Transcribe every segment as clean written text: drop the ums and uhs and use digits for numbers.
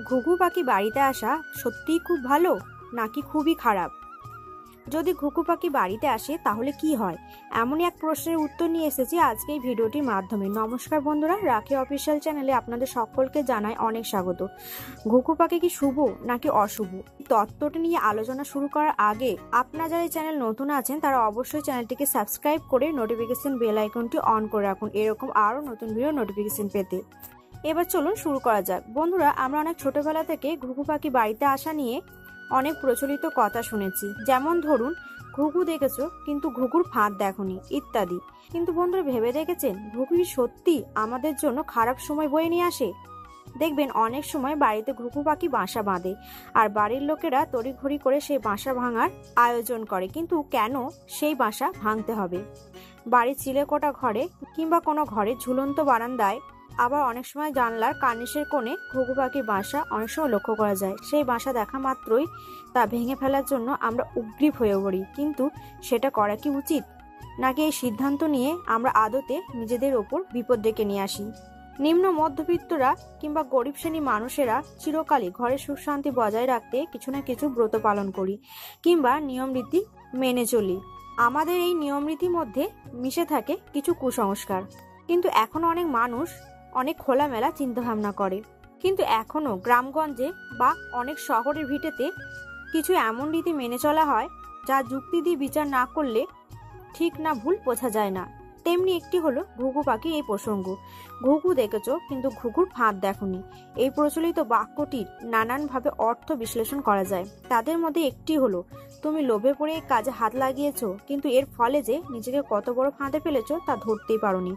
ঘুঘু পাখি বাড়িতে আসা সত্যিই খুব ভালো নাকি খুবই খারাপ? যদি ঘুঘু পাখি বাড়িতে আসে তাহলে কি হয়, এমনই এক প্রশ্নের উত্তর নিয়ে এসেছি আজকে এই ভিডিওটির মাধ্যমে। নমস্কার বন্ধুরা, রাখি অফিসিয়াল চ্যানেলে আপনাদের সকলকে জানাই অনেক স্বাগত। ঘুঘু পাখি কি শুভ নাকি অশুভ, তত্ত্বটি নিয়ে আলোচনা শুরু করার আগে আপনারা যারা এই চ্যানেল নতুন আছেন তারা অবশ্যই চ্যানেলটিকে সাবস্ক্রাইব করে নোটিফিকেশন বেল আইকনটি অন করে রাখুন এরকম আরও নতুন ভিডিও নোটিফিকেশন পেতে। এবার চলুন শুরু করা যাক। বন্ধুরা, আমরা অনেক ছোটবেলা থেকে ঘুঘু পাখি বাড়িতে আসা নিয়ে অনেক প্রচলিত কথা শুনেছি, যেমন ধরুন ঘুঘু দেখেছো কিন্তু ঘুঘুর ফাঁদ দেখোনি ইত্যাদি। কিন্তু বন্ধুরা, ভেবে দেখেছেন ঘুঘু সত্যি আমাদের জন্য খারাপ সময় বয়ে নিয়ে আসে? দেখবেন অনেক সময় বাড়িতে ঘুঘু পাখি বাসা বাঁধে আর বাড়ির লোকেরা তড়িঘড়ি করে সেই বাসা ভাঙার আয়োজন করে। কিন্তু কেন সেই বাসা ভাঙতে হবে? বাড়ির চিলেকোঠা ঘরে কিংবা কোনো ঘরে ঝুলন্ত বারান্দায়, আবার অনেক সময় জানলার কার্নিশের কোণে ঘুঘু পাখির বাসা অনেক সময় লক্ষ্য করা যায়। সেই বাসা দেখা মাত্রই তা ভেঙে ফেলার জন্য আমরা উগ্রীব হয়ে পড়ি। কিন্তু সেটা করা কি উচিত, নাকি এই সিদ্ধান্ত নিয়ে আমরা আদতে নিজেদের ওপর বিপদ ডেকে নিয়ে আসি? নিম্ন মধ্যবিত্তরা কিংবা গরিব শ্রেণী মানুষেরা চিরকালই ঘরের সুখ শান্তি বজায় রাখতে কিছু না কিছু ব্রত পালন করি কিংবা নিয়ম রীতি মেনে চলি। আমাদের এই নিয়ম রীতির মধ্যে মিশে থাকে কিছু কুসংস্কার। কিন্তু এখনো অনেক মানুষ অনেক খোলামেলা চিন্তাভাবনা করে। কিন্তু এখনো গ্রামগঞ্জে বা অনেক শহরের ভিটেতে কিছু এমন রীতি মেনে চলা হয় যা যুক্তি দিয়ে বিচার না করলে ঠিক না ভুল বোঝা যায় না। তেমনি একটি হলো ঘুঘু পাখি এই প্রসঙ্গ। ঘুঘু দেখেছো কিন্তু ঘুঘুর ফাঁদ দেখোনি, এই প্রচলিত বাক্যটির নানানভাবে অর্থ বিশ্লেষণ করা যায়। তাদের মধ্যে একটি হলো, তুমি লোভে পড়ে কাজে হাত লাগিয়েছো কিন্তু এর ফলে যে নিজেকে কত বড় ফাঁদে ফেলেছো তা ধরতেই পারোনি।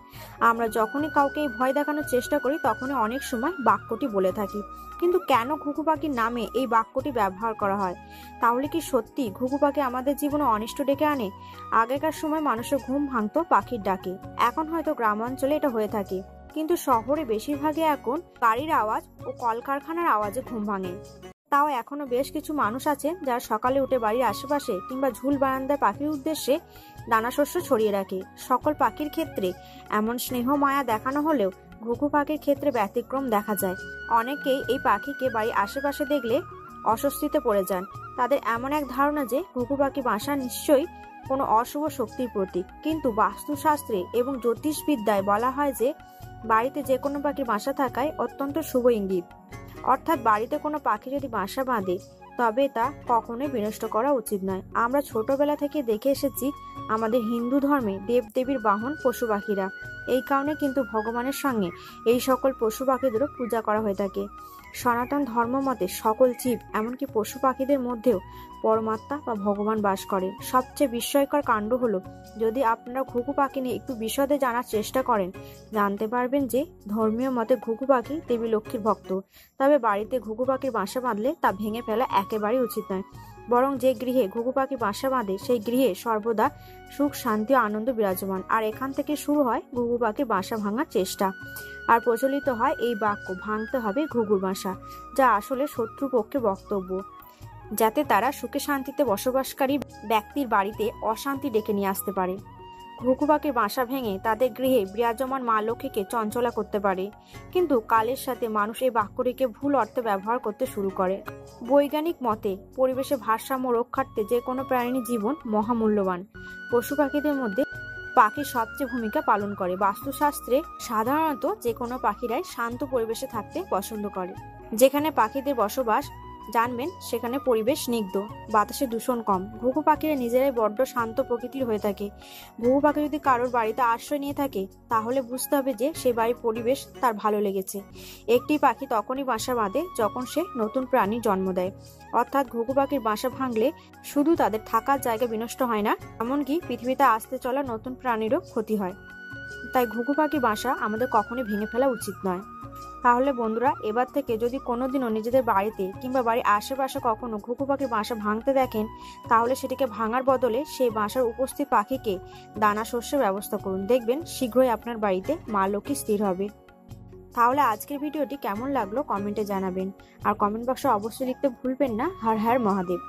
আমরা যখনই কাউকে ভয় দেখানোর চেষ্টা করি তখনই অনেক সময় বাক্যটি বলে থাকি। কিন্তু কেন ঘুঘু পাখির নামে এই বাক্যটি ব্যবহার করা হয়? তাহলে কি সত্যি ঘুঘু পাখি আমাদের জীবনে অনিষ্ট ডেকে আনে? আগেকার সময় মানুষের ঘুম ভাঙতো পাখির ডাকে, এখন হয়তো গ্রামাঞ্চলে এটা হয়ে থাকে। কিন্তু শহরে বেশিরভাগই এখন গাড়ির আওয়াজ ও কলকারখানার আওয়াজে ঘুম ভাঙে। তাও এখনো বেশ কিছু মানুষ আছেন যারা সকালে উঠে বাড়ির আশেপাশে কিংবা ঝুল বারান্দায় পাখির উদ্দেশ্যে দানা শস্য ছড়িয়ে রাখে। সকল পাখির ক্ষেত্রে এমন স্নেহ মায়া দেখানো হলেও ঘুঘু পাখির ক্ষেত্রে ব্যতিক্রম দেখা যায়। অনেকেই এই পাখিকে বাড়ির আশেপাশে দেখলে অস্বস্তিতে পড়ে যান। তাদের এমন এক ধারণা যে ঘুঘু পাখি বাসা নিশ্চয়ই কোনো অশুভ শক্তির প্রতীক। কিন্তু বাস্তুশাস্ত্রে এবং জ্যোতিষবিদ্যায় বলা হয় যে বাড়িতে যে কোনো পাখির বাসা থাকায় অত্যন্ত শুভ ইঙ্গিত। অর্থাৎ বাড়িতে কোনো পাখি যদি বাসা বাঁধে তবে তা কখনোই বিনষ্ট করা উচিত নয়। আমরা ছোটবেলা থেকে দেখে এসেছি আমাদের হিন্দু ধর্মে দেবদেবীর বাহন পশু পাখিরা। এই কারণে কিন্তু ভগবানের সঙ্গে এই সকল পশু পাখিদেরও পূজা করা হয়ে থাকে। সনাতন ধর্ম মতে সকল জীব এমনকি পশু পাখিদের মধ্যেও পরমাত্মা বা ভগবান বাস করে। সবচেয়ে বিস্ময়কর কাণ্ড হলো, যদি আপনারা ঘুঘু পাখি নিয়ে একটু বিশদে জানার চেষ্টা করেন জানতে পারবেন যে ধর্মীয় মতে ঘুঘু পাখি দেবী লক্ষ্মীর ভক্ত। তবে বাড়িতে ঘুঘু পাখির বাসা বাঁধলে তা ভেঙে ফেলা একেবারেই উচিত নয়। বরং যে গৃহে ঘুঘু পাখি বাসা বাঁধে সেই গৃহে সর্বদা সুখ শান্তি ও আনন্দ বিরাজমান। আর এখান থেকে শুরু হয় ঘুঘু পাখির বাসা ভাঙার চেষ্টা। আর প্রচলিত হয় এই বাক্য, ভাঙতে হবে ঘুঘুর বাসা, যা আসলে শত্রুপক্ষের বক্তব্য, যাতে তারা সুখে শান্তিতে বসবাসকারী ব্যক্তির বাড়িতে অশান্তি ডেকে নিয়ে আসতে পারে। ঘুঘু পাখির বাসা ভেঙে তাদের গৃহে বিরাজমান মা লক্ষ্মীকে চঞ্চলা করতে পারে। কিন্তু কালের সাথে মানুষ এই বাক্যটিকে ভুল অর্থে ব্যবহার করতে শুরু করে। বৈজ্ঞানিক মতে পরিবেশে ভারসাম্য রক্ষার্থে যে কোনো প্রাণীর জীবন মহামূল্যবান। পশু পাখিদের মধ্যে পাখি সবচেয়ে ভূমিকা পালন করে। বাস্তুশাস্ত্রে সাধারণত যে কোনো পাখিরাই শান্ত পরিবেশে থাকতে পছন্দ করে। যেখানে পাখিদের বসবাস জানবেন সেখানে পরিবেশ স্নিগ্ধ, বাতাসে দূষণ কম। ঘুঘু পাখিরা নিজেরাই বড্ড শান্ত প্রকৃতির হয়ে থাকে। ঘুঘু পাখি যদি কারোর বাড়িতে আশ্রয় নিয়ে থাকে তাহলে বুঝতে হবে যে সে বাড়ির পরিবেশ তার ভালো লেগেছে। একটি পাখি তখনই বাসা বাঁধে যখন সে নতুন প্রাণীর জন্ম দেয়। অর্থাৎ ঘুঘু পাখির বাসা ভাঙলে শুধু তাদের থাকার জায়গা বিনষ্ট হয় না, এমনকি পৃথিবীতে আসতে চলা নতুন প্রাণীরও ক্ষতি হয়। তাই ঘুঘু পাখির বাসা আমাদের কখনোই ভেঙে ফেলা উচিত নয়। তাহলে বন্ধুরা, এবার থেকে যদি কোনোদিনও নিজেদের বাড়িতে কিংবা বাড়ির আশেপাশে কখনো ঘুঘু পাখির বাসা ভাঙতে দেখেন তাহলে সেটিকে ভাঙার বদলে সেই বাসার উপস্থিত পাখিকে দানা শস্যের ব্যবস্থা করুন। দেখবেন শীঘ্রই আপনার বাড়িতে মা লক্ষ্মী স্থির হবে। তাহলে আজকের ভিডিওটি কেমন লাগলো কমেন্টে জানাবেন। আর কমেন্ট বক্সে অবশ্যই লিখতে ভুলবেন না হর হর মহাদেব।